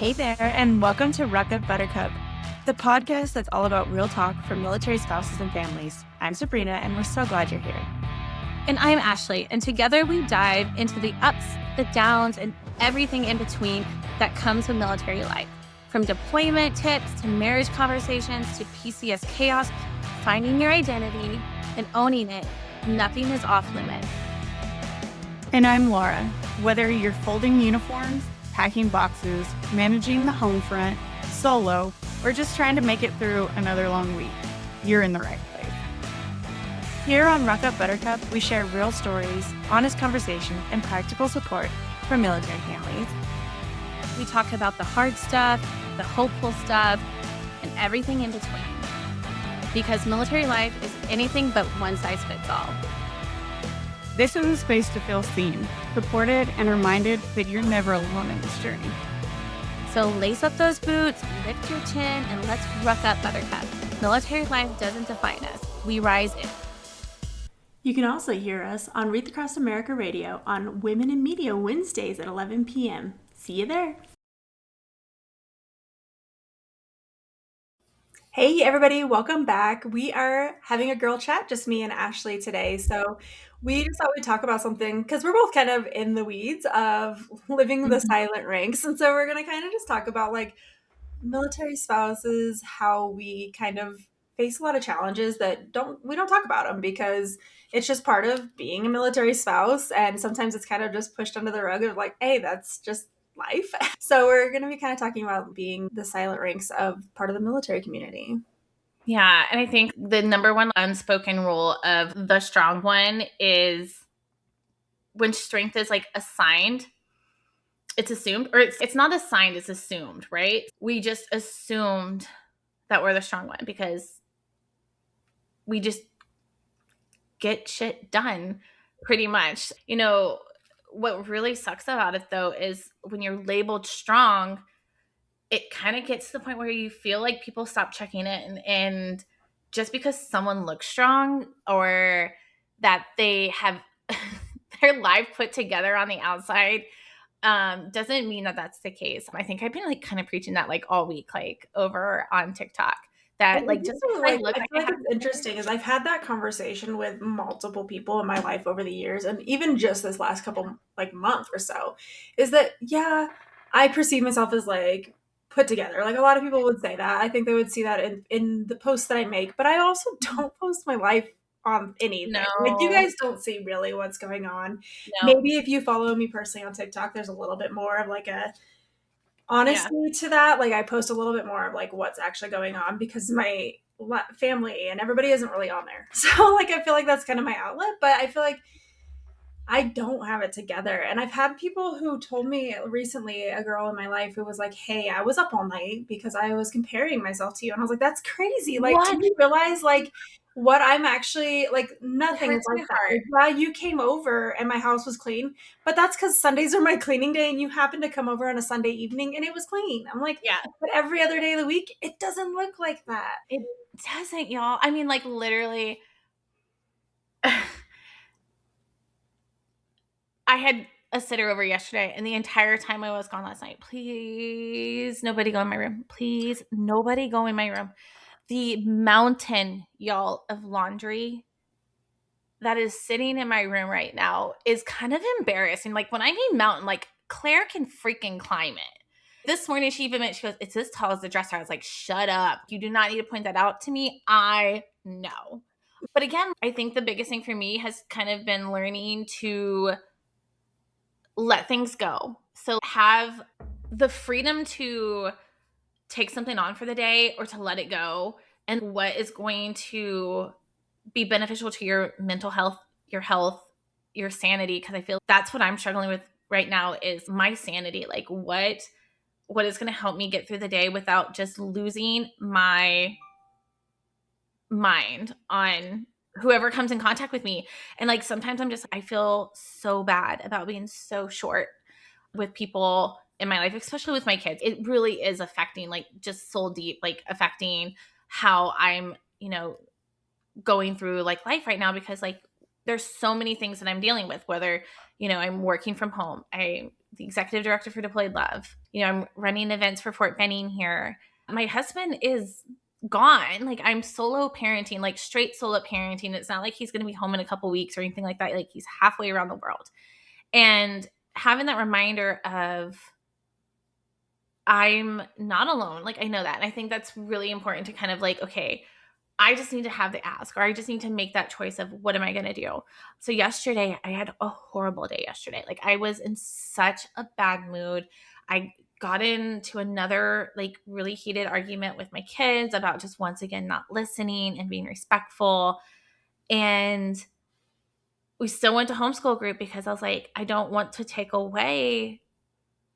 Hey there, and welcome to Ruck, Buttercup, the podcast that's all about real talk for military spouses and families. I'm Sabrina, and we're so glad you're here. And I'm Ashley, and together we dive into the ups, the downs, and everything in between that comes with military life. From deployment tips to marriage conversations to PCS chaos, finding your identity and owning it, nothing is off limits. And I'm Laura. Whether you're folding uniforms, packing boxes, managing the home front, solo, or just trying to make it through another long week, you're in the right place. Here on Ruck Up Buttercup, we share real stories, honest conversation, and practical support for military families. We talk about the hard stuff, the hopeful stuff, and everything in between. Because military life is anything but one size fits all. This is a space to feel seen, supported, and reminded that you're never alone in this journey. So lace up those boots, lift your chin, and let's ruck up Buttercup. Military life doesn't define us. We rise in. You can also hear us on Wreath Across America Radio on Women in Media Wednesdays at 11 p.m. See you there. Hey everybody, welcome back. We are having a girl chat, just me and Ashley today. So we just thought we'd talk about something because we're both kind of in the weeds of living the silent ranks. And so we're going to kind of just talk about like military spouses, how we kind of face a lot of challenges that we don't talk about them because it's just part of being a military spouse. And sometimes it's kind of just pushed under the rug of like, hey, that's just life. So we're going to be kind of talking about being the silent ranks of part of the military community. Yeah, and I think the number one unspoken rule of the strong one is when strength is like assigned, it's assumed, or it's not assigned, it's assumed, right? We just assumed that we're the strong one because we just get shit done pretty much. You know, what really sucks about it though is when you're labeled strong, it kind of gets to the point where you feel like people stop checking in, and just because someone looks strong or that they have their life put together on the outside doesn't mean that that's the case. I think I've been like kind of preaching that like all week, like over on TikTok, that like just like, I feel like it's interesting is I've had that conversation with multiple people in my life over the years, and even just this last couple like month or so, is that yeah, I perceive myself as like put together. Like a lot of people would say that. I think they would see that in the posts that I make, but I also don't post my life on anything. No. Like you guys don't see really what's going on. No. Maybe if you follow me personally on TikTok, there's a little bit more of like a honesty to that. Like I post a little bit more of like what's actually going on because my family and everybody isn't really on there. So like I feel like that's kind of my outlet, but I feel like I don't have it together. And I've had people who told me recently, a girl in my life who was like, hey, I was up all night because I was comparing myself to you. And I was like, that's crazy. Like, do you realize like what I'm actually like nothing is like that. Like, yeah, you came over and my house was clean, but that's because Sundays are my cleaning day and you happened to come over on a Sunday evening and it was clean. I'm like, yeah, but every other day of the week, it doesn't look like that. It doesn't, y'all. I mean, like literally I had a sitter over yesterday, and the entire time I was gone last night, please, nobody go in my room. Please, nobody go in my room. The mountain, y'all, of laundry that is sitting in my room right now is kind of embarrassing. Like when I mean mountain, like Claire can freaking climb it. This morning, she even meant, she goes, it's as tall as the dresser. I was like, shut up. You do not need to point that out to me. I know. But again, I think the biggest thing for me has kind of been learning to let things go. So have the freedom to take something on for the day or to let it go, and what is going to be beneficial to your mental health, your sanity. Because I feel that's what I'm struggling with right now is my sanity. Like what is going to help me get through the day without just losing my mind on whoever comes in contact with me. And like sometimes I feel so bad about being so short with people in my life, especially with my kids. It really is affecting, like just soul deep, like affecting how I'm, going through like life right now, because like there's so many things that I'm dealing with, whether, I'm working from home, I'm the executive director for Deployed Love. I'm running events for Fort Benning here. My husband is gone. Like, I'm solo parenting, like straight solo parenting. It's not like he's going to be home in a couple weeks or anything like that. Like, he's halfway around the world. And having that reminder of I'm not alone. Like, I know that. And I think that's really important to kind of like, okay, I just need to have the ask, or I just need to make that choice of what am I going to do? So yesterday, I had a horrible day yesterday. Like, I was in such a bad mood. I got into another like really heated argument with my kids about just once again not listening and being respectful. And we still went to homeschool group because I was like, I don't want to take away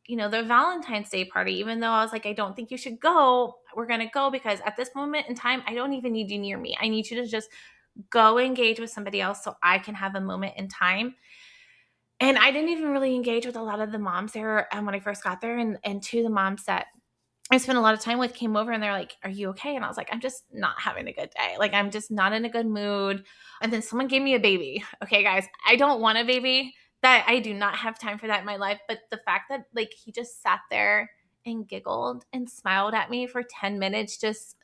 the Valentine's Day party, even though I was like, I don't think you should go. We're going to go because at this moment in time, I don't even need you near me. I need you to just go engage with somebody else so I can have a moment in time. And I didn't even really engage with a lot of the moms there when I first got there. And two of the moms that I spent a lot of time with came over and they're like, are you okay? And I was like, I'm just not having a good day. Like, I'm just not in a good mood. And then someone gave me a baby. Okay, guys, I don't want a baby. That I do not have time for that in my life. But the fact that like he just sat there and giggled and smiled at me for 10 minutes just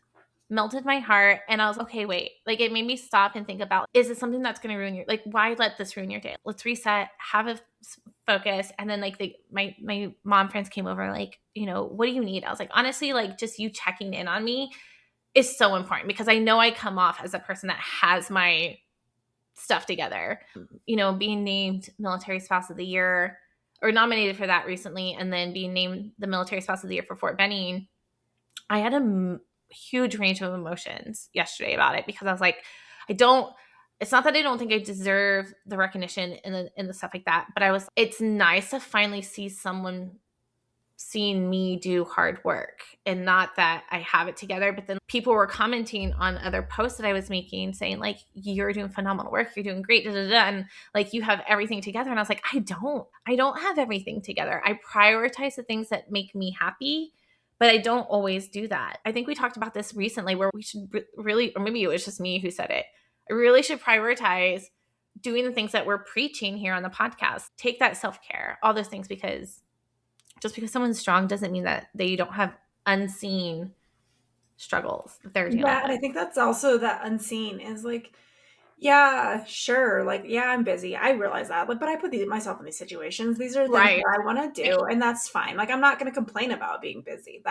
melted my heart. And I was okay, wait, like it made me stop and think about, is it something that's going to ruin your, like, why let this ruin your day? Let's reset, have a focus. And then like my mom friends came over, like, what do you need? I was like, honestly, like just you checking in on me is so important because I know I come off as a person that has my stuff together. Being named Military Spouse of the Year or nominated for that recently, and then being named the Military Spouse of the Year for Fort Benning, I had a huge range of emotions yesterday about it because I was like, it's not that I don't think I deserve the recognition and the stuff like that, but it's nice to finally see someone seeing me do hard work and not that I have it together. But then people were commenting on other posts that I was making saying like, you're doing phenomenal work. You're doing great. Da, da, da, and like, you have everything together. And I was like, I don't have everything together. I prioritize the things that make me happy, but I don't always do that. I think we talked about this recently where we should really, or maybe it was just me who said it. I really should prioritize doing the things that we're preaching here on the podcast. Take that self-care, all those things, because just because someone's strong doesn't mean that they don't have unseen struggles that they're dealing with. And I think that's also that unseen is like, yeah, sure. Like, yeah, I'm busy. I realize that. Like, but I put myself in these situations. These are things that I want to do, and that's fine. Like, I'm not going to complain about being busy.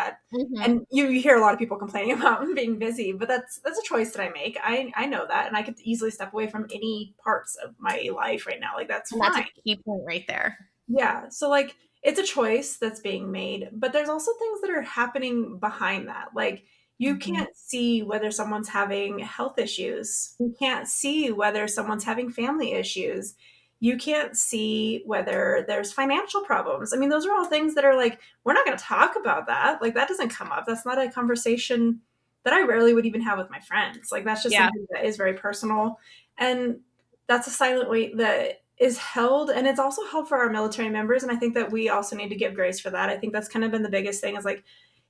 And you hear a lot of people complaining about being busy, but that's a choice that I make. I know that, and I could easily step away from any parts of my life right now. Like, that's fine. That's a key point right there. Yeah. So like, it's a choice that's being made, but there's also things that are happening behind that. Like, you can't see whether someone's having health issues. You can't see whether someone's having family issues. You can't see whether there's financial problems. I mean, those are all things that are like, we're not going to talk about that. Like, that doesn't come up. That's not a conversation that I rarely would even have with my friends. Like, that's just something that is very personal. And that's a silent weight that is held. And it's also held for our military members. And I think that we also need to give grace for that. I think that's kind of been the biggest thing is like,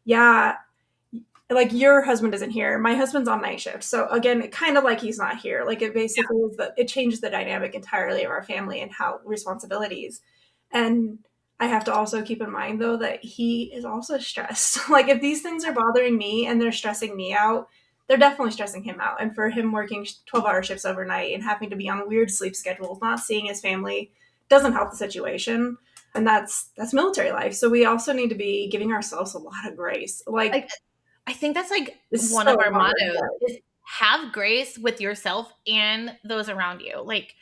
yeah, like your husband isn't here. My husband's on night shift. So again, kind of like he's not here. Like it basically is it changes the dynamic entirely of our family and how responsibilities. And I have to also keep in mind though, that he is also stressed. Like if these things are bothering me and they're stressing me out, they're definitely stressing him out. And for him working 12-hour shifts overnight and having to be on weird sleep schedules, not seeing his family doesn't help the situation. And that's military life. So we also need to be giving ourselves a lot of grace. Like I think that's like one of our mottos is have grace with yourself and those around you. Like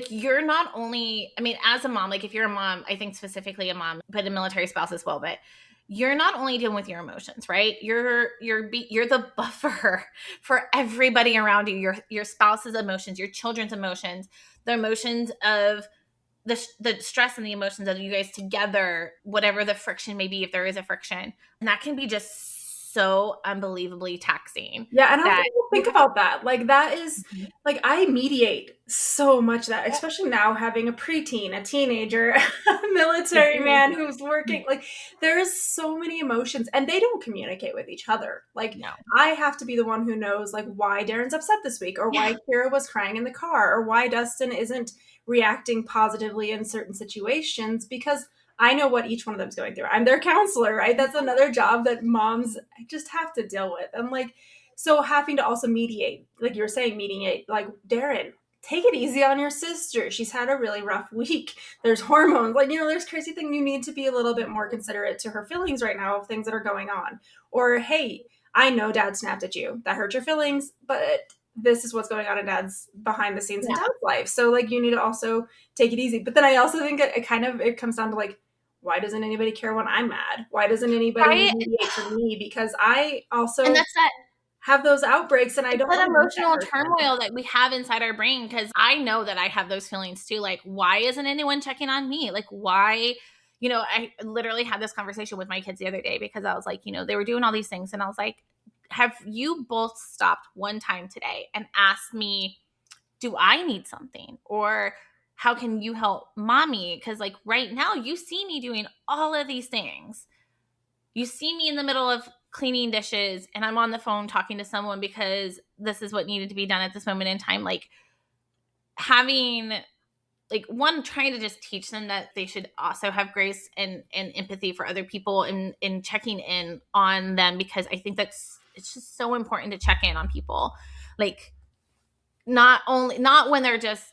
you're not only, I mean, as a mom, like if you're a mom, I think specifically a mom, but a military spouse as well, but you're not only dealing with your emotions, right? You're the buffer for everybody around you, your spouse's emotions, your children's emotions, the emotions of the stress and the emotions of you guys together, whatever the friction may be, if there is a friction. And that can be just so unbelievably taxing. Yeah, and I don't think about that. Like that is like I mediate so much that, especially now having a preteen, a teenager, a military man who's working. Like there's so many emotions and they don't communicate with each other. Like I have to be the one who knows like why Darren's upset this week or why Kira was crying in the car or why Dustin isn't reacting positively in certain situations because I know what each one of them's going through. I'm their counselor, right? That's another job that moms just have to deal with. And like, so having to also mediate, like you were saying, mediate, like, Darren, take it easy on your sister. She's had a really rough week. There's hormones, like, there's crazy thing. You need to be a little bit more considerate to her feelings right now of things that are going on. Or, hey, I know dad snapped at you. That hurt your feelings, but this is what's going on in dad's behind the scenes in dad's life. So like, you need to also take it easy. But then I also think it comes down to like, why doesn't anybody care when I'm mad? Why doesn't anybody mediate for me? Because I also have those outbreaks, and I don't that emotional turmoil that we have inside our brain, because I know that I have those feelings too. Like, why isn't anyone checking on me? Like, why? I literally had this conversation with my kids the other day because I was like, they were doing all these things, and I was like, have you both stopped one time today and asked me, do I need something? Or how can you help mommy? Because like right now you see me doing all of these things. You see me in the middle of cleaning dishes and I'm on the phone talking to someone because this is what needed to be done at this moment in time. Like having like one, trying to just teach them that they should also have grace and empathy for other people and checking in on them, because I think it's just so important to check in on people. Like not when they're just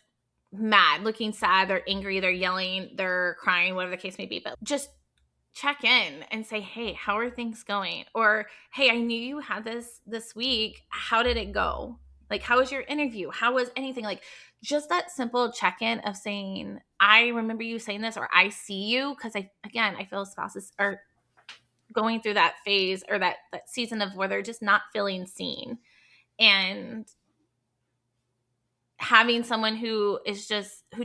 mad, looking sad, they're angry, they're yelling, they're crying, whatever the case may be, but just check in and say, hey, how are things going? Or, hey, I knew you had this week. How did it go? Like, how was your interview? How was anything? Like, just that simple check-in of saying, I remember you saying this, or I see you. Because I feel spouses are going through that phase or that season of where they're just not feeling seen. And having someone who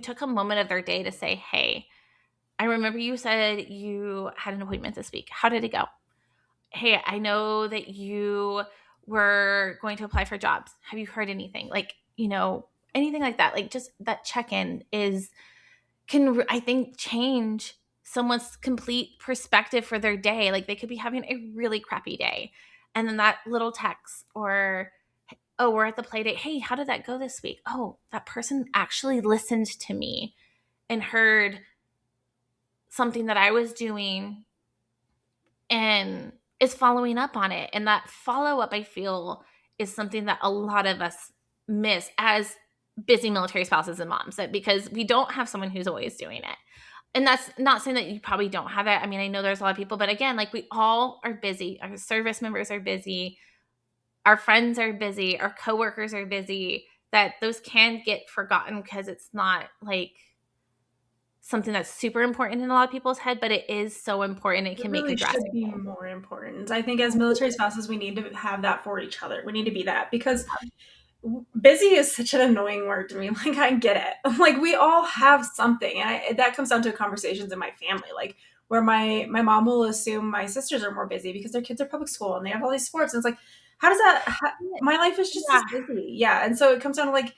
took a moment of their day to say, hey, I remember you said you had an appointment this week. How did it go? Hey, I know that you were going to apply for jobs. Have you heard anything? Like, anything like that. Like just that check-in can I think change someone's complete perspective for their day. Like they could be having a really crappy day. And then that little text or, oh, we're at the play date. Hey, how did that go this week? Oh, that person actually listened to me and heard something that I was doing and is following up on it. And that follow-up, I feel, is something that a lot of us miss as busy military spouses and moms, because we don't have someone who's always doing it. And that's not saying that you probably don't have it. I mean, I know there's a lot of people, but again, like we all are busy. Our service members are busy. Our friends are busy. Our coworkers are busy. That those can get forgotten because it's not like something that's super important in a lot of people's head, but it is so important. It can make a drastic should be more important. I think as military spouses, we need to have that for each other. We need to be that, because busy is such an annoying word to me. Like, I get it. Like, we all have something. And that comes down to conversations in my family, like where my mom will assume my sisters are more busy because their kids are public school and they have all these sports. And it's like, how does that, my life is just as busy. Yeah. And so it comes down to like,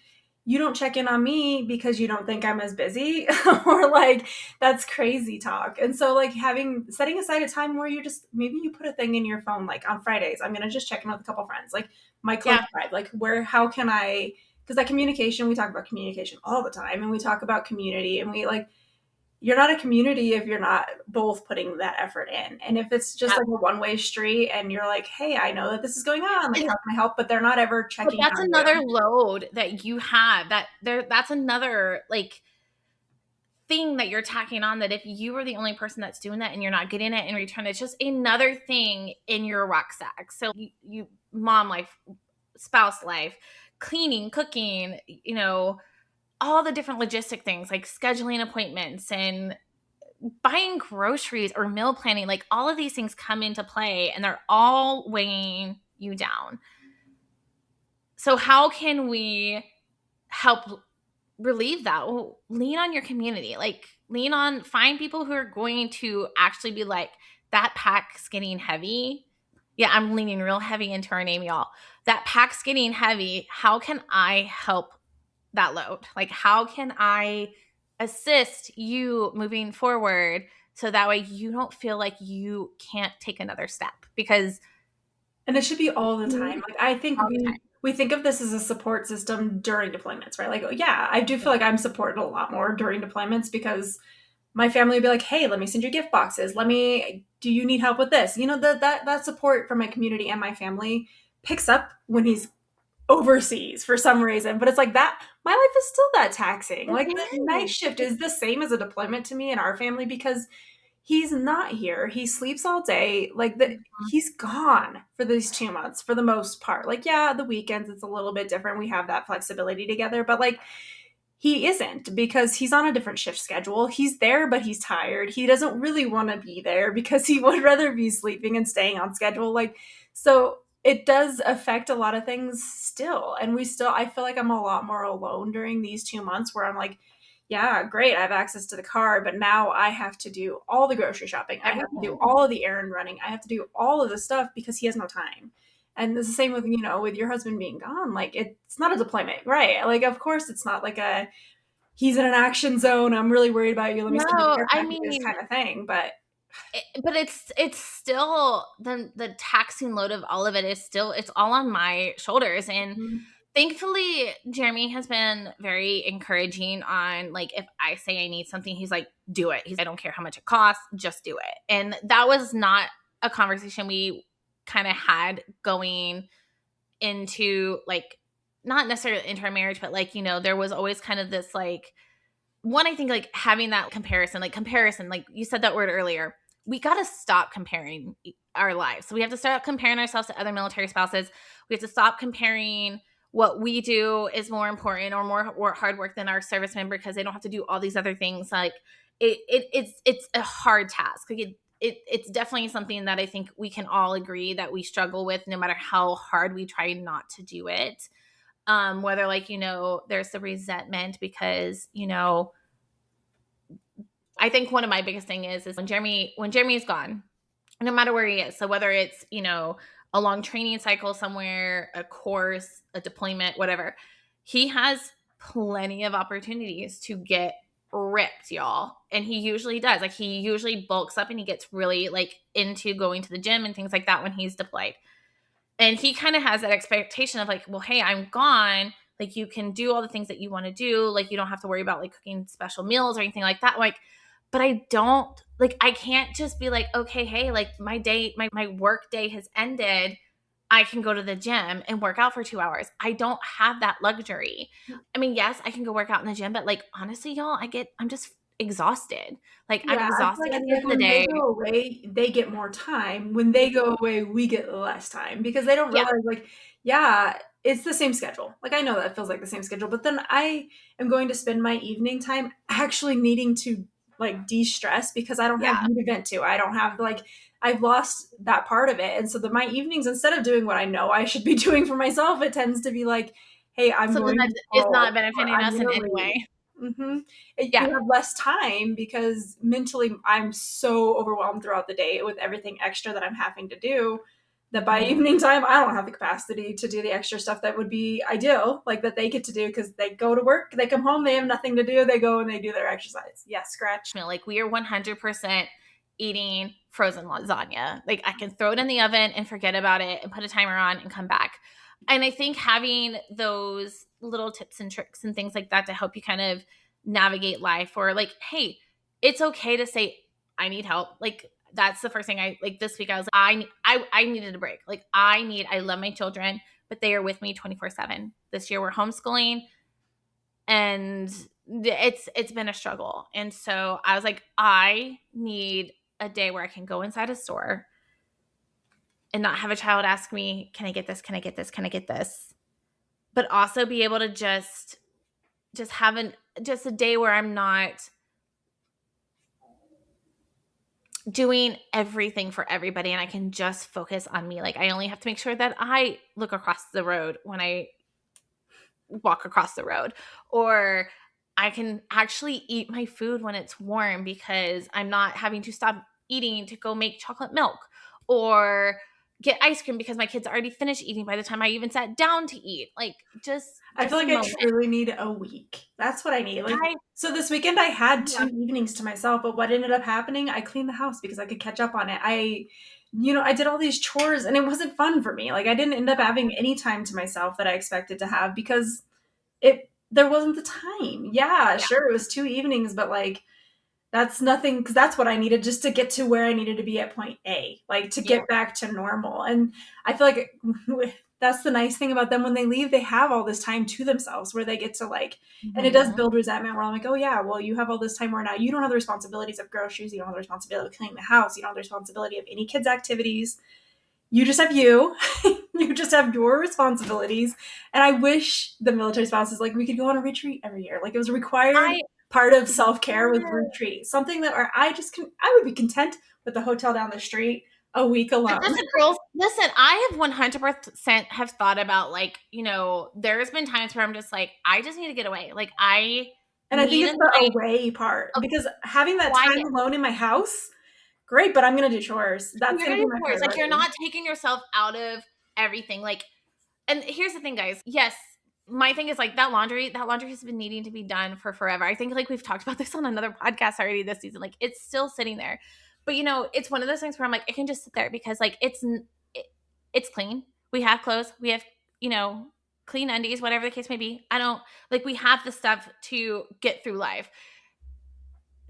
you don't check in on me because you don't think I'm as busy or like, that's crazy talk. And so like setting aside a time where maybe you put a thing in your phone, like on Fridays, I'm going to just check in with a couple friends, like my close tribe, like how can I, because that communication, we talk about communication all the time and we talk about community, and we like, you're not a community if you're not both putting that effort in. And if it's just like a one-way street and you're like, hey, I know that this is going on, like how can I help? But they're not ever checking. But that's another load that you have, that's another like thing that you're tacking on, that if you are the only person that's doing that and you're not getting it in return, it's just another thing in your rucksack. So you mom life, spouse life, cleaning, cooking, all the different logistic things like scheduling appointments and buying groceries or meal planning, like all of these things come into play and they're all weighing you down. So how can we help relieve that? Well, lean on your community, like find people who are going to actually be like, that pack's getting heavy. Yeah, I'm leaning real heavy into our name, y'all. That pack's getting heavy. How can I help that load? Like, how can I assist you moving forward so that way you don't feel like you can't take another step? And it should be all the time. Like, I think we think of this as a support system during deployments, right? Like, yeah, I do feel like I'm supported a lot more during deployments because my family would be like, hey, let me send you gift boxes. Do you need help with this? That support from my community and my family picks up when he's overseas for some reason. But it's like that, my life is still that taxing. Like the night shift is the same as a deployment to me and our family because he's not here. He sleeps all day. He's gone for these 2 months for the most part. Like, yeah, the weekends it's a little bit different. We have that flexibility together, but like he isn't because he's on a different shift schedule. He's there, but he's tired. He doesn't really want to be there because he would rather be sleeping and staying on schedule. Like, so it does affect a lot of things still. And I feel like I'm a lot more alone during these 2 months where I'm like, yeah, great. I have access to the car, but now I have to do all the grocery shopping. I have to do all of the errand running. I have to do all of the stuff because he has no time. And it's the same with, with your husband being gone. Like, it's not a deployment, right? Like, of course, it's not like he's in an action zone. I'm really worried about you. Let me send you No, care I packages mean, kind of thing. But it's still the taxing load of all of it is still, it's all on my shoulders. And thankfully, Jeremy has been very encouraging on, like, if I say I need something, he's like, do it. I don't care how much it costs, just do it. And that was not a conversation we kind of had going into, like, not necessarily into our marriage, but like, there was always kind of this, like, one, I think, like, having that comparison, like you said that word earlier, we got to stop comparing our lives. So we have to start comparing ourselves to other military spouses. We have to stop comparing what we do is more important or more hard work than our service member because they don't have to do all these other things. Like, it's a hard task. Like, it's definitely something that I think we can all agree that we struggle with no matter how hard we try not to do it. Whether, like, there's the resentment because, I think one of my biggest thing is when Jeremy's gone, no matter where he is. So whether it's, a long training cycle somewhere, a course, a deployment, whatever, he has plenty of opportunities to get ripped, y'all. And he usually does. Like, he usually bulks up and he gets really, like, into going to the gym and things like that when he's deployed. And he kind of has that expectation of, like, well, hey, I'm gone. Like, you can do all the things that you want to do. Like, you don't have to worry about, like, cooking special meals or anything like that. Like, but I don't, like, I can't just be like, okay, hey, like, my work day has ended. I can go to the gym and work out for 2 hours. I don't have that luxury. I mean, yes, I can go work out in the gym, but, like, honestly, y'all, I'm just exhausted. Like, yeah, I'm exhausted like at it's the like end of the when they day. go away, they get more time. When they go away, we get less time because they don't Yeah. realize, like, yeah, it's the same schedule. Like, I know that feels like the same schedule, but then I am going to spend my evening time actually needing to, like, de-stress because I don't have Yeah. an event to. I don't have, like, I've lost that part of it. And so my evenings, instead of doing what I know I should be doing for myself, it tends to be like, hey, I'm Something going that to is scroll, not or benefiting I'm us in going to any read. way. Mm-hmm. Yeah. You have less time because mentally I'm so overwhelmed throughout the day with everything extra that I'm having to do that by evening time I don't have the capacity to do the extra stuff that would be ideal, like that they get to do because they go to work, they come home, they have nothing to do, they go and they do their exercise. Yeah, scratch. Like, we are 100% eating frozen lasagna. Like, I can throw it in the oven and forget about it and put a timer on and come back. And I think having those little tips and tricks and things like that to help you kind of navigate life, or, like, hey, it's okay to say, I need help. Like, that's the first thing this week I was like, I needed a break. Like, I love my children, but they are with me 24/7. This year we're homeschooling and it's been a struggle. And so I was like, I need a day where I can go inside a store and not have a child ask me, can I get this? Can I get this? Can I get this? But also be able to just have just a day where I'm not doing everything for everybody and I can just focus on me. Like, I only have to make sure that I look across the road when I walk across the road, or I can actually eat my food when it's warm because I'm not having to stop eating to go make chocolate milk or get ice cream because my kids already finished eating by the time I even sat down to eat. Like, I feel like I truly need a week. That's what I need. Like, so this weekend I had 2 evenings to myself, but what ended up happening, I cleaned the house because I could catch up on it. I did all these chores and it wasn't fun for me. Like, I didn't end up having any time to myself that I expected to have because there wasn't the time. Yeah, sure, it was 2 evenings, but, like, that's nothing, because that's what I needed just to get to where I needed to be at point A, like to get back to normal. And I feel like that's the nice thing about them. When they leave, they have all this time to themselves where they get to like, and it does build resentment where I'm like, oh yeah, well, you have all this time where now you don't have the responsibilities of groceries, you don't have the responsibility of cleaning the house, you don't have the responsibility of any kids' activities. You just have you. You just have your responsibilities. And I wish the military spouses, like, we could go on a retreat every year. Like, it was a required part of self-care with retreat. Something that I would be content with the hotel down the street a week alone. Listen, girls, listen, I have 100% have thought about, like, you know, there's been times where I'm just like, I just need to get away. Like, I think it's the away part, because having that time alone in my house, great, but I'm gonna do chores. That's gonna be my chores. Like, you're not taking yourself out of everything. Like, and here's the thing, guys. Yes, my thing is like that laundry has been needing to be done for forever. I think like we've talked about this on another podcast already this season. Like, it's still sitting there. But, you know, it's one of those things where I'm like, it can just sit there because, like, it's clean. We have clothes. We have, you know, clean undies, whatever the case may be. We have the stuff to get through life.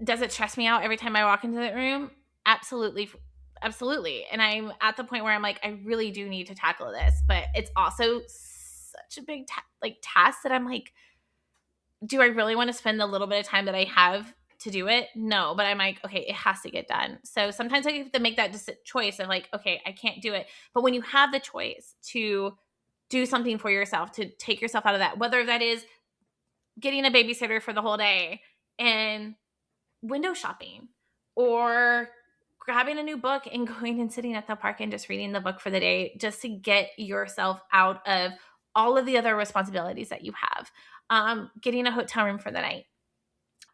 Does it stress me out every time I walk into the room? Absolutely. Absolutely. And I'm at the point where I'm like, I really do need to tackle this. But it's also such a big task that I'm like, do I really want to spend the little bit of time that I have to do it? No, but I'm like, okay, it has to get done. So sometimes I have to make that choice of like, okay, I can't do it. But when you have the choice to do something for yourself, to take yourself out of that, whether that is getting a babysitter for the whole day and window shopping, or grabbing a new book and going and sitting at the park and just reading the book for the day, just to get yourself out of all of the other responsibilities that you have, getting a hotel room for the night,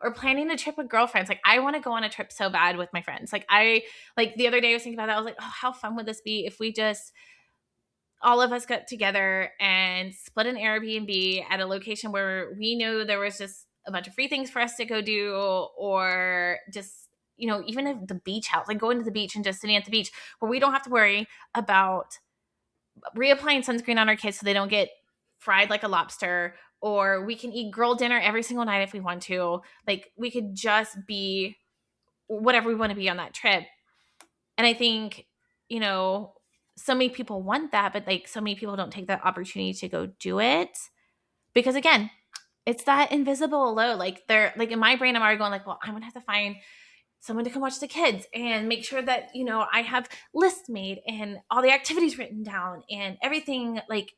or planning a trip with girlfriends. Like, I want to go on a trip so bad with my friends. Like, the other day I was thinking about that. I was like, oh, how fun would this be if we just, all of us got together and split an Airbnb at a location where we knew there was just a bunch of free things for us to go do, or just, you know, even if the beach house, like going to the beach and just sitting at the beach where we don't have to worry about reapplying sunscreen on our kids so they don't get fried like a lobster, or we can eat girl dinner every single night if we want to. Like, we could just be whatever we want to be on that trip. And I think, you know, so many people want that, but like so many people don't take that opportunity to go do it, because again, it's that invisible load. Like, they're like, in my brain, I'm already going like, well, I'm gonna have to find someone to come watch the kids and make sure that, you know, I have lists made and all the activities written down and everything like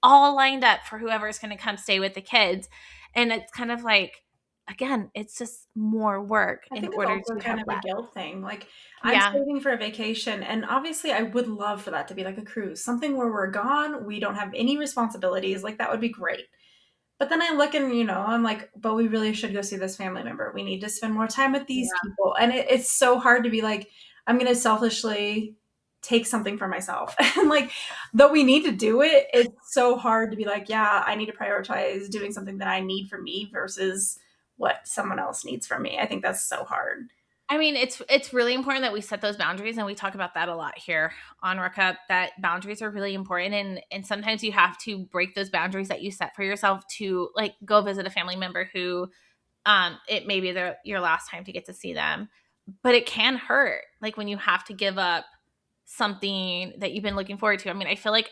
all lined up for whoever's going to come stay with the kids. And it's kind of like, again, it's just more work in order to kind of a guilt thing. Like, I'm saving for a vacation, and obviously I would love for that to be like a cruise, something where we're gone, we don't have any responsibilities. Like, that would be great. But then I look and, you know, I'm like, but we really should go see this family member. We need to spend more time with these people. And it's so hard to be like, I'm going to selfishly take something for myself. And like, though we need to do it, it's so hard to be like, yeah, I need to prioritize doing something that I need for me versus what someone else needs from me. I think that's so hard. I mean, it's really important that we set those boundaries, and we talk about that a lot here on Ruck, that boundaries are really important, and sometimes you have to break those boundaries that you set for yourself to like go visit a family member who it may be your last time to get to see them, but it can hurt, like when you have to give up something that you've been looking forward to. I mean, I feel like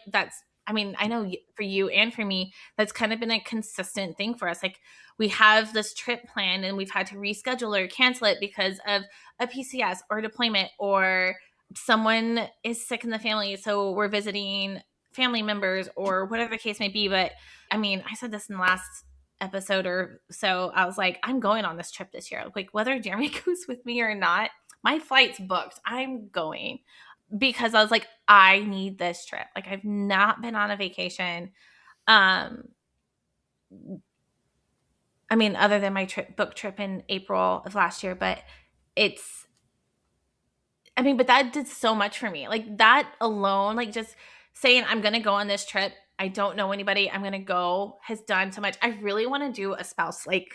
I know for you and for me, that's kind of been a consistent thing for us. Like, we have this trip planned and we've had to reschedule or cancel it because of a PCS or a deployment, or someone is sick in the family, so we're visiting family members or whatever the case may be. But I mean, I said this in the last episode or so, I was like, I'm going on this trip this year. Like, whether Jeremy goes with me or not, my flight's booked. I'm going. Because I was like, I need this trip. Like, I've not been on a vacation. I mean, other than my book trip in April of last year, but but that did so much for me. Like, that alone, like just saying I'm going to go on this trip, I don't know anybody, I'm going to go, has done so much. I really want to do a spouse I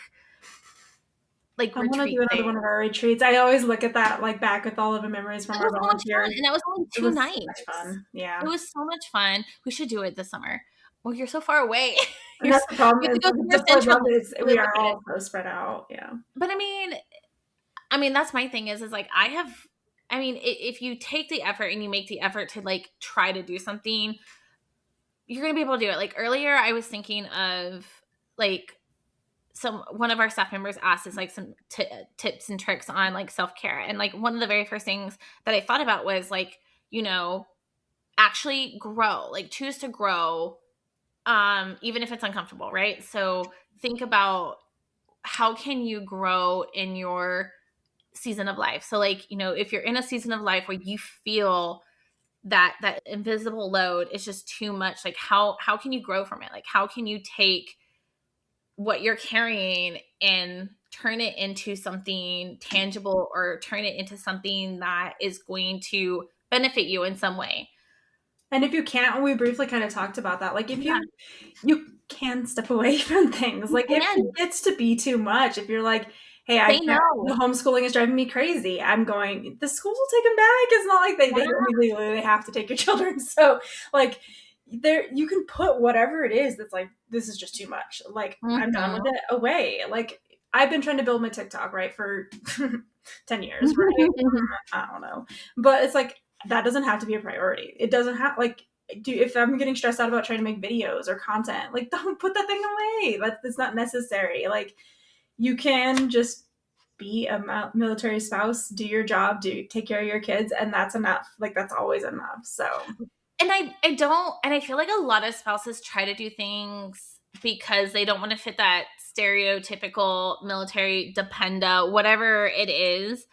want to do another one of our retreats. I always look at that, like, back with all of the memories from our volunteers. And that was only 2 nights. So much fun. Yeah. It was so much fun. We should do it this summer. Well, you're so far away. That's the problem. We are all so spread out. Yeah. But I mean, I mean, that's my thing is like, if you take the effort and you make the effort to like try to do something, you're going to be able to do it. Like earlier, I was thinking of like one of our staff members asked us like some tips and tricks on like self-care. And like one of the very first things that I thought about was like, actually grow, like choose to grow, even if it's uncomfortable, right? So think about how can you grow in your season of life. So like, if you're in a season of life where you feel that invisible load is just too much, like how can you grow from it? Like how can you take what you're carrying and turn it into something tangible or turn it into something that is going to benefit you in some way? And if you can't, we briefly kind of talked about that. Like if you can step away from things. Like if it gets to be too much, if you're like, hey, the homeschooling is driving me crazy. The schools will take them back. It's not like they have to take your children. So like you can put whatever it is that's like, this is just too much. Like I'm done with it, away. Like I've been trying to build my TikTok, right, for 10 years, right? I don't know. But it's like, that doesn't have to be a priority. It doesn't have like, if I'm getting stressed out about trying to make videos or content, like don't put that thing away. That's not necessary. Like you can just be a military spouse, do your job, take care of your kids, and that's enough. Like that's always enough. So, and I feel like a lot of spouses try to do things because they don't want to fit that stereotypical military dependa, whatever it is.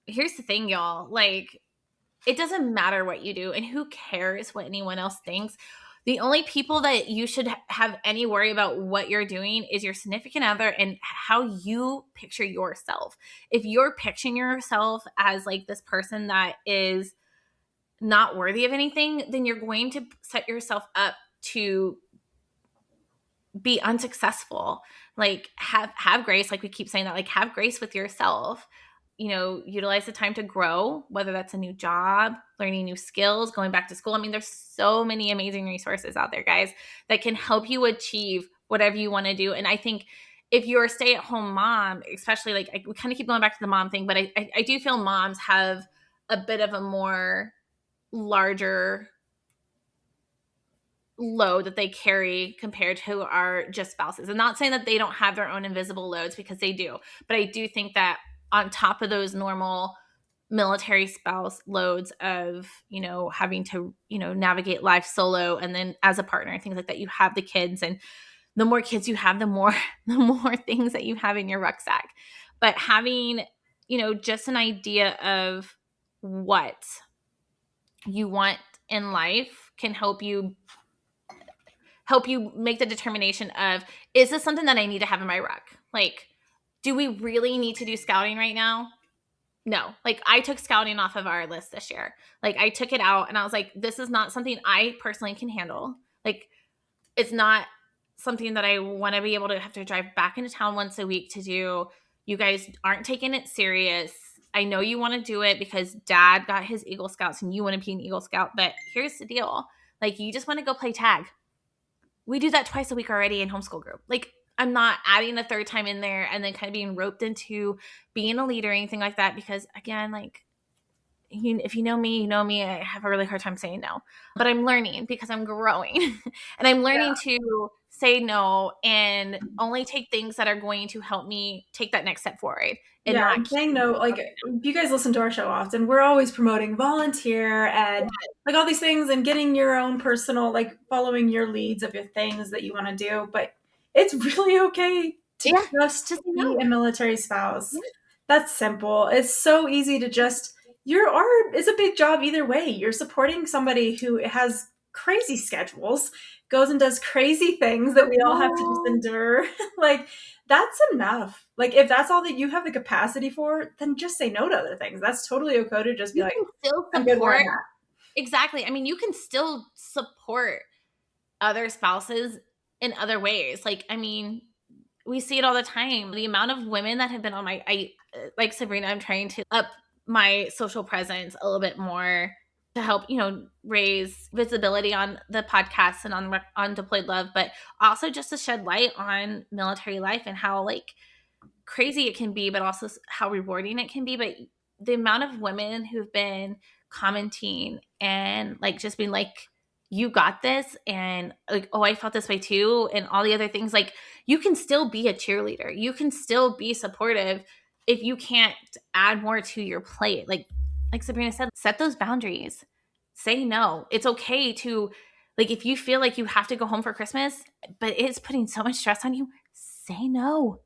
Here's the thing, y'all. Like, it doesn't matter what you do, and who cares what anyone else thinks. The only people that you should have any worry about what you're doing is your significant other and how you picture yourself. If you're picturing yourself as like this person that is not worthy of anything, then you're going to set yourself up to be unsuccessful. Like have grace, like we keep saying that, like have grace with yourself. Utilize the time to grow, whether that's a new job, learning new skills, going back to school. I mean, there's so many amazing resources out there, guys, that can help you achieve whatever you want to do. And I think if you're a stay-at-home mom, especially like we kind of keep going back to the mom thing, but I do feel moms have a bit of a more larger load that they carry compared to our just spouses. I'm not saying that they don't have their own invisible loads, because they do, but I do think that on top of those normal military spouse loads of, having to, navigate life solo and then as a partner and things like that, you have the kids, and the more kids you have, the more things that you have in your rucksack. But having, just an idea of what you want in life can help you make the determination of, is this something that I need to have in my ruck? Like, do we really need to do scouting right now? No. Like I took scouting off of our list this year. Like I took it out and I was like, this is not something I personally can handle. Like it's not something that I want to be able to have to drive back into town once a week to do. You guys aren't taking it serious. I know you want to do it because dad got his Eagle Scouts and you want to be an Eagle Scout, but here's the deal. Like you just want to go play tag. We do that twice a week already in homeschool group. Like I'm not adding a third time in there and then kind of being roped into being a leader or anything like that, because again, like if you know me, I have a really hard time saying no, but I'm learning because I'm growing and I'm learning to say no and only take things that are going to help me take that next step forward. And not saying no, like if you guys listen to our show often, we're always promoting volunteer and like all these things and getting your own personal, like following your leads of your things that you want to do. But it's really okay to just be a military spouse. That's simple. It's so easy to just, it's a big job either way. You're supporting somebody who has crazy schedules, goes and does crazy things that we all have to just endure. Like that's enough. Like if that's all that you have the capacity for, then just say no to other things. That's totally okay to just be like, I'm good where I'm at. Exactly. I mean, you can still support other spouses in other ways. Like, I mean, we see it all the time. The amount of women that have been on like Sabrina, I'm trying to up my social presence a little bit more to help, raise visibility on the podcast and on Deployed Love, but also just to shed light on military life and how like crazy it can be, but also how rewarding it can be. But the amount of women who've been commenting and like just being like, you got this, and like, oh, I felt this way too, and all the other things, like you can still be a cheerleader, you can still be supportive if you can't add more to your plate. Like Sabrina said, set those boundaries, say no. It's okay to, like, if you feel like you have to go home for Christmas but it's putting so much stress on you, say no.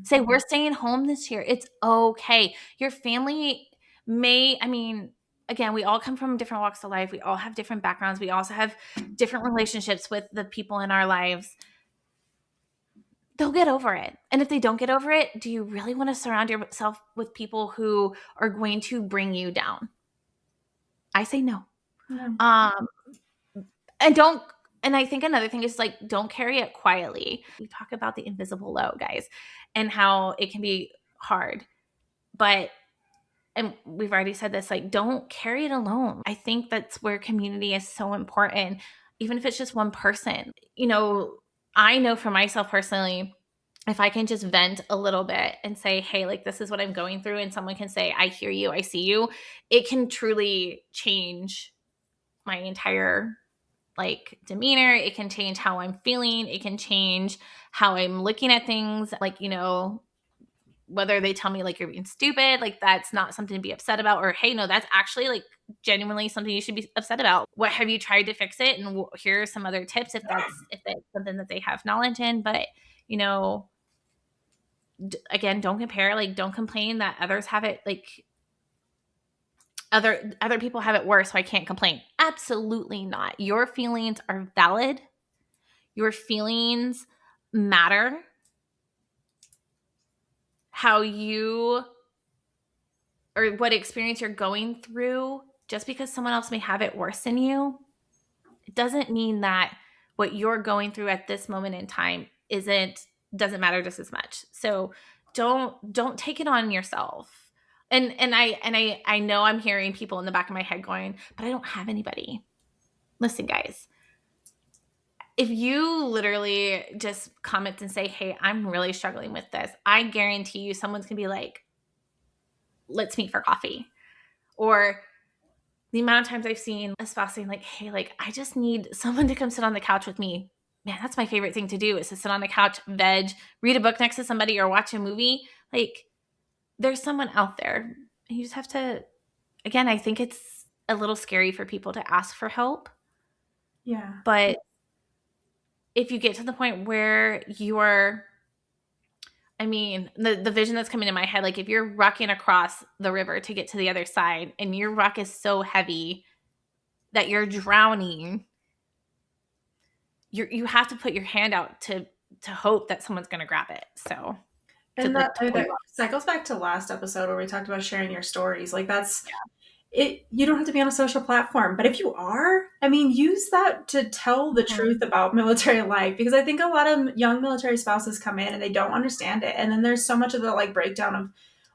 Say, we're staying home this year. It's okay. Your family may, I mean, again, we all come from different walks of life. We all have different backgrounds. We also have different relationships with the people in our lives. They'll get over it. And if they don't get over it, do you really want to surround yourself with people who are going to bring you down? I say no. And don't, and I think another thing is like, don't carry it quietly. We talk about the invisible load, guys, and how it can be hard, but, and we've already said this, like, don't carry it alone. I think that's where community is so important, even if it's just one person. You know, I know for myself personally, if I can just vent a little bit and say, hey, like, this is what I'm going through, and someone can say, I hear you, I see you, it can truly change my entire like demeanor. It can change how I'm feeling. It can change how I'm looking at things. Like, you know, whether they tell me like you're being stupid, like that's not something to be upset about, or hey, no, that's actually like genuinely something you should be upset about. What have you tried to fix it? And here are some other tips if that's something that they have knowledge in. But you know, again, don't compare. Like, don't complain that others have it like other people have it worse, so I can't complain. Absolutely not. Your feelings are valid. Your feelings matter. How you, or what experience you're going through, just because someone else may have it worse than you, it doesn't mean that what you're going through at this moment in time doesn't matter just as much. So don't take it on yourself. And I know I'm hearing people in the back of my head going, but I don't have anybody. Listen, guys, if you literally just comment and say, hey, I'm really struggling with this, I guarantee you someone's gonna be like, let's meet for coffee. Or the amount of times I've seen a spouse saying like, hey, like, I just need someone to come sit on the couch with me. Man, that's my favorite thing to do, is to sit on the couch, veg, read a book next to somebody, or watch a movie. Like, there's someone out there. You just have to, again, I think it's a little scary for people to ask for help. Yeah. But if you get to the point where you are, I mean, the vision that's coming in my head, like if you're rucking across the river to get to the other side and your ruck is so heavy that you're drowning, you have to put your hand out to hope that someone's going to grab it. So, and that goes back to last episode where we talked about sharing your stories. Like that's it. You don't have to be on a social platform, but if you are, I mean, use that to tell the truth about military life, because I think a lot of young military spouses come in and they don't understand it. And then there's so much of the like breakdown of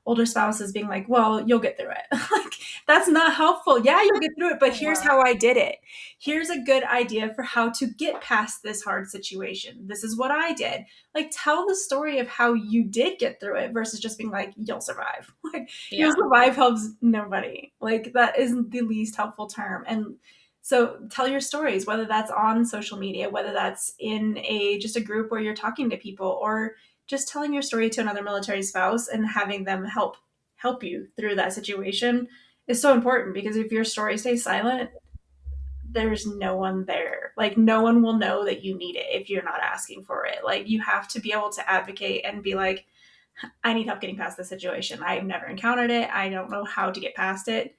older spouses being like, well, you'll get through it. Like, that's not helpful. Yeah, you'll get through it, but here's how I did it. Here's a good idea for how to get past this hard situation. This is what I did. Like, tell the story of how you did get through it versus just being like, you'll survive. Like, you'll survive helps nobody. Like, that isn't the least helpful term. And so tell your stories, whether that's on social media, whether that's in just a group where you're talking to people, or just telling your story to another military spouse and having them help you through that situation is so important, because if your story stays silent, there's no one there. Like, no one will know that you need it if you're not asking for it. Like, you have to be able to advocate and be like, I need help getting past this situation. I've never encountered it. I don't know how to get past it.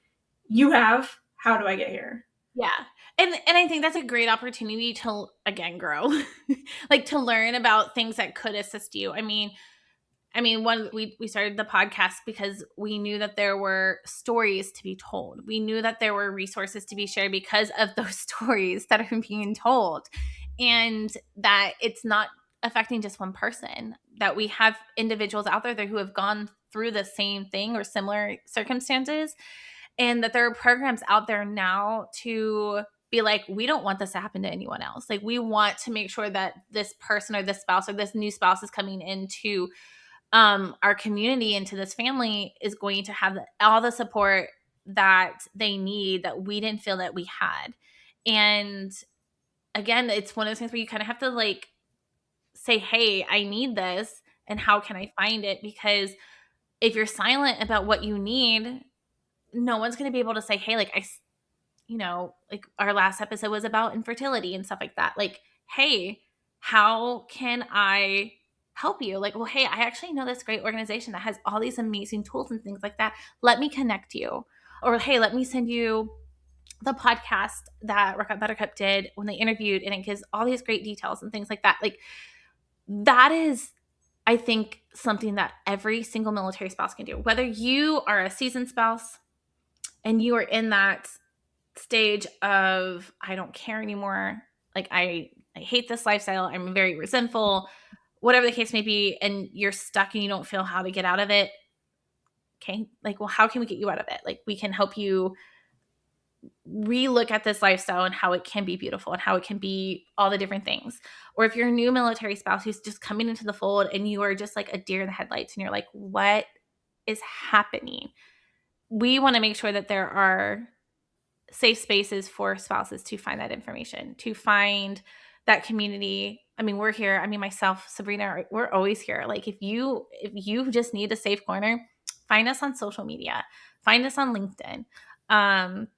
You have. How do I get here? Yeah. And I think that's a great opportunity to, again, grow, like to learn about things that could assist you. I mean, we started the podcast because we knew that there were stories to be told. We knew that there were resources to be shared because of those stories that are being told, and that it's not affecting just one person, that we have individuals out there who have gone through the same thing or similar circumstances, and that there are programs out there now to be like, we don't want this to happen to anyone else. Like, we want to make sure that this person or this spouse or this new spouse is coming into our community into this family is going to have all the support that they need that we didn't feel that we had. And again, it's one of those things where you kind of have to like say, hey, I need this, and how can I find it? Because if you're silent about what you need, no one's going to be able to say, hey, like like our last episode was about infertility and stuff like that. Like, hey, how can I help you? Like, well, hey, I actually know this great organization that has all these amazing tools and things like that. Let me connect you. Or, hey, let me send you the podcast that Ruck, Buttercup did when they interviewed, and it gives all these great details and things like that. Like, that is, I think, something that every single military spouse can do. Whether you are a seasoned spouse and you are in that stage of, I don't care anymore, like I hate this lifestyle, I'm very resentful, whatever the case may be, and you're stuck and you don't feel how to get out of it. Okay, like, well, how can we get you out of it? Like, we can help you relook at this lifestyle and how it can be beautiful and how it can be all the different things. Or if you're a new military spouse who's just coming into the fold and you are just like a deer in the headlights and you're like, what is happening? We want to make sure that there are safe spaces for spouses to find that information, to find that community. I mean, we're here. I mean, myself, Sabrina, we're always here. Like, if you just need a safe corner, find us on social media, find us on LinkedIn,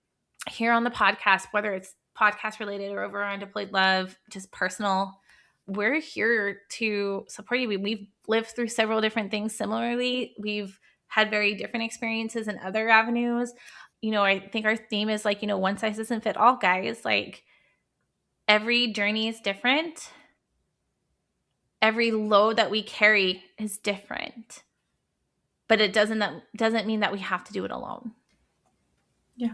here on the podcast, whether it's podcast related or over on Deployed Love, just personal. We're here to support you. We've lived through several different things similarly. We've had very different experiences in other avenues. I think our theme is like, one size doesn't fit all, guys. Like, every journey is different. Every load that we carry is different. But it doesn't mean that we have to do it alone. Yeah.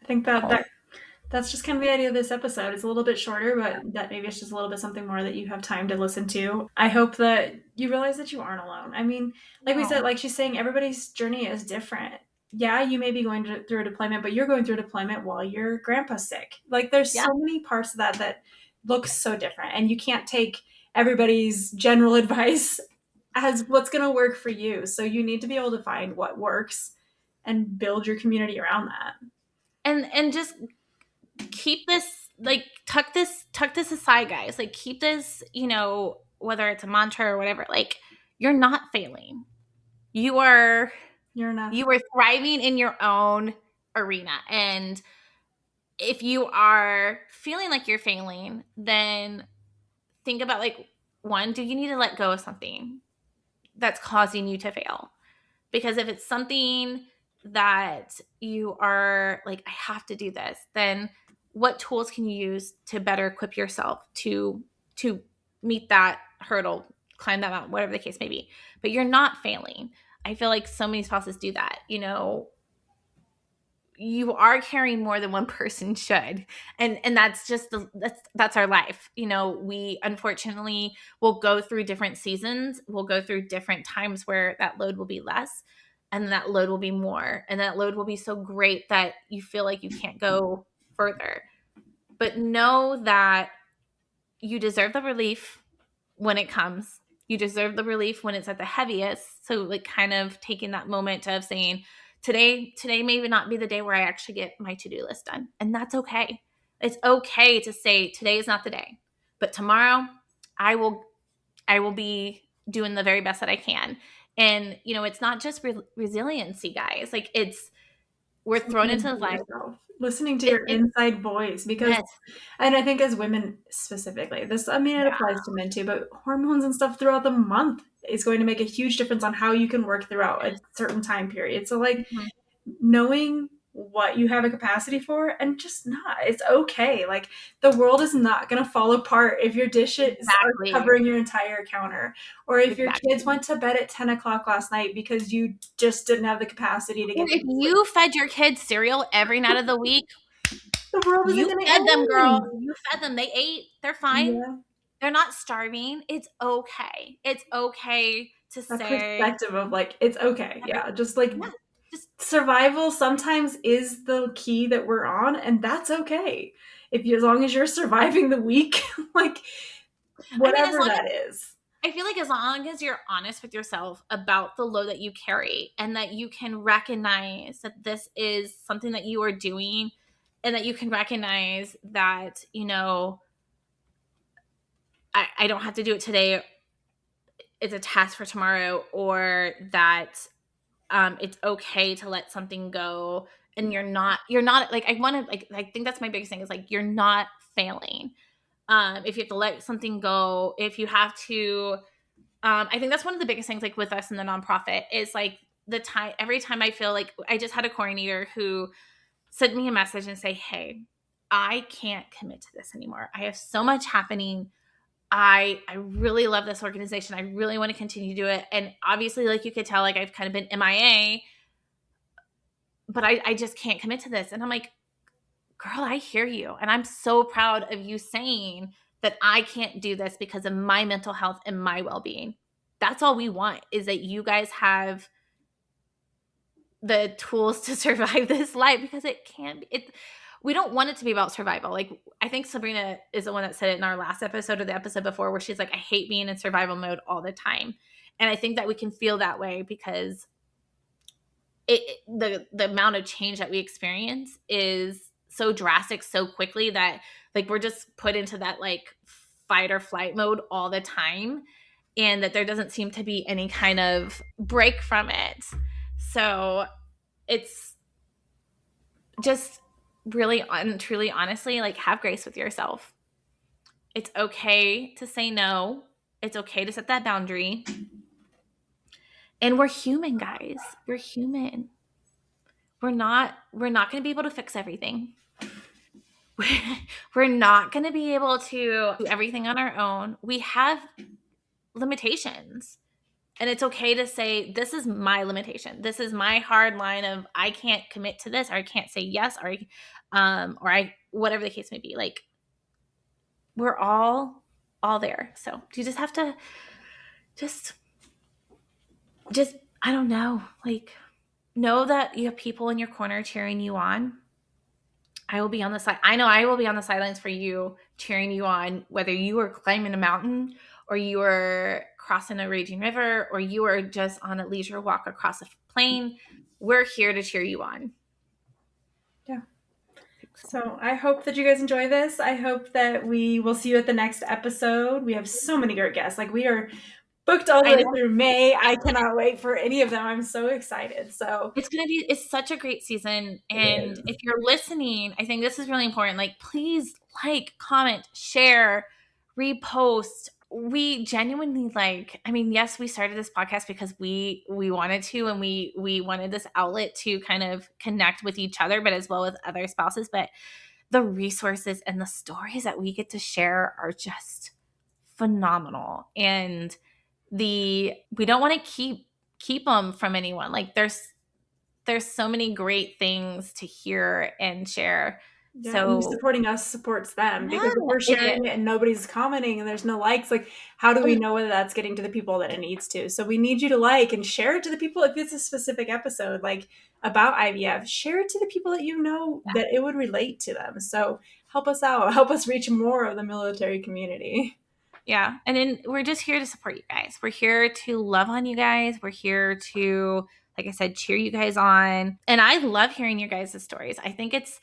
I think that's just kind of the idea of this episode. It's a little bit shorter, but that maybe it's just a little bit something more that you have time to listen to. I hope that you realize that you aren't alone. I mean, like we said, like she's saying, everybody's journey is different. Yeah, you may be going through a deployment, but you're going through a deployment while your grandpa's sick. Like, there's so many parts of that look so different, and you can't take everybody's general advice as what's going to work for you. So you need to be able to find what works and build your community around that. And just keep this, like, tuck this aside, guys. Like, keep this, whether it's a mantra or whatever, like, you're not failing. You're not. You are thriving in your own arena. And if you are feeling like you're failing, then think about, like, one, do you need to let go of something that's causing you to fail? Because if it's something that you are like, I have to do this, then what tools can you use to better equip yourself to meet that hurdle, climb that mountain, whatever the case may be? But you're not failing. I feel like so many spouses do that. You are carrying more than one person should. And that's just that's our life. We unfortunately will go through different seasons. We'll go through different times where that load will be less and that load will be more. And that load will be so great that you feel like you can't go further. But know that you deserve the relief when it comes. You deserve the relief when it's at the heaviest. So, like, kind of taking that moment of saying, today may not be the day where I actually get my to-do list done. And that's okay. It's okay to say today is not the day, but tomorrow I will be doing the very best that I can. And, it's not just resiliency, guys. Like, we're thrown into the life. Listening to your inside voice, because, yes. And I think as women specifically, it applies to men too, but hormones and stuff throughout the month is going to make a huge difference on how you can work throughout a certain time period. So, like, knowing what you have a capacity for, and just not, it's okay. Like, the world is not going to fall apart if your dishes are covering your entire counter, or if your kids went to bed at 10 o'clock last night because you just didn't have the capacity to get them. If you fed your kids cereal every night of the week, the world isn't going to end. Them, girl. You fed them. They ate. They're fine. Yeah. They're not starving. It's okay. It's okay to say. Perspective of, like, it's okay. Yeah. Just like, survival sometimes is the key that we're on, and that's okay. As long as you're surviving the week, like, whatever that is. I feel like as long as you're honest with yourself about the load that you carry and that you can recognize that this is something that you are doing and that you can recognize that, you know, I don't have to do it today. It's a task for tomorrow, or that it's okay to let something go. And you're not like, I think that's my biggest thing is like, you're not failing. If you have to let something go, if you have to, I think that's one of the biggest things, like with us in the nonprofit, is like every time I feel like, I just had a coordinator who sent me a message and say, hey, I can't commit to this anymore. I have so much happening. I really love this organization. I really want to continue to do it. And obviously, like you could tell, like I've kind of been MIA, but I just can't commit to this. And I'm like, girl, I hear you. And I'm so proud of you saying that I can't do this because of my mental health and my well-being. That's all we want, is that you guys have the tools to survive this life, because it can be, we don't want it to be about survival. Like, I think Sabrina is the one that said it in our last episode or the episode before, where she's like, I hate being in survival mode all the time. And I think that we can feel that way because the amount of change that we experience is so drastic so quickly that like we're just put into that like fight or flight mode all the time, and that there doesn't seem to be any kind of break from it. So it's just really truly honestly, like, have grace with yourself. It's okay to say no. It's okay to set that boundary. And we're human, guys. We're human. We're not going to be able to fix everything. We're not going to be able to do everything on our own. We have limitations. And it's okay to say, this is my limitation. This is my hard line of, I can't commit to this, or I can't say yes, or whatever the case may be. Like, we're all there. So you just have to just, I don't know, like, know that you have people in your corner cheering you on. I will be on the side. I know I will be on the sidelines for you, cheering you on, whether you are climbing a mountain, or you are crossing a raging river, or you are just on a leisure walk across a plain. We're here to cheer you on. Yeah. So I hope that you guys enjoy this. I hope that we will see you at the next episode. We have so many great guests. Like, we are booked all the way through May. I cannot wait for any of them. I'm so excited. So it's such a great season. And if you're listening, I think this is really important. Like, please like, comment, share, repost. We genuinely yes, we started this podcast because we wanted to, and we wanted this outlet to kind of connect with each other, but as well with other spouses. But the resources and the stories that we get to share are just phenomenal. And we don't want to keep them from anyone. Like, there's so many great things to hear and share. Yeah, so and supporting us supports them, because if we're sharing it and nobody's commenting and there's no likes, like, how do we know whether that's getting to the people that it needs to? So we need you to like and share it to the people. If it's a specific episode like about IVF, share it to the people that you know that it would relate to them. So help us out, help us reach more of the military community. Yeah. And then we're just here to support you guys. We're here to love on you guys. We're here to, like I said, cheer you guys on. And I love hearing your guys' stories. I think it's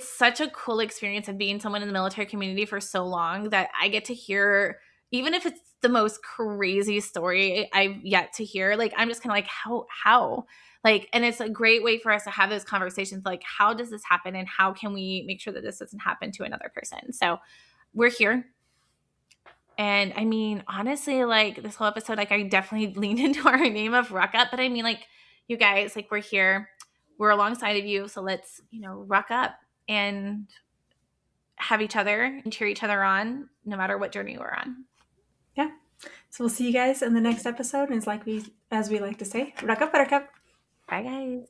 such a cool experience of being someone in the military community for so long, that I get to hear, even if it's the most crazy story I've yet to hear, like, I'm just kind of like, how? Like, and it's a great way for us to have those conversations. Like, how does this happen? And how can we make sure that this doesn't happen to another person? So we're here. And I mean, honestly, like, this whole episode, like, I definitely leaned into our name of Ruck Up, but I mean, like, you guys, like, we're here, we're alongside of you. So let's, ruck up and have each other and cheer each other on, no matter what journey we're on. Yeah. So we'll see you guys in the next episode. And it's as we like to say, Ruck Up, Buttercup. Bye, guys.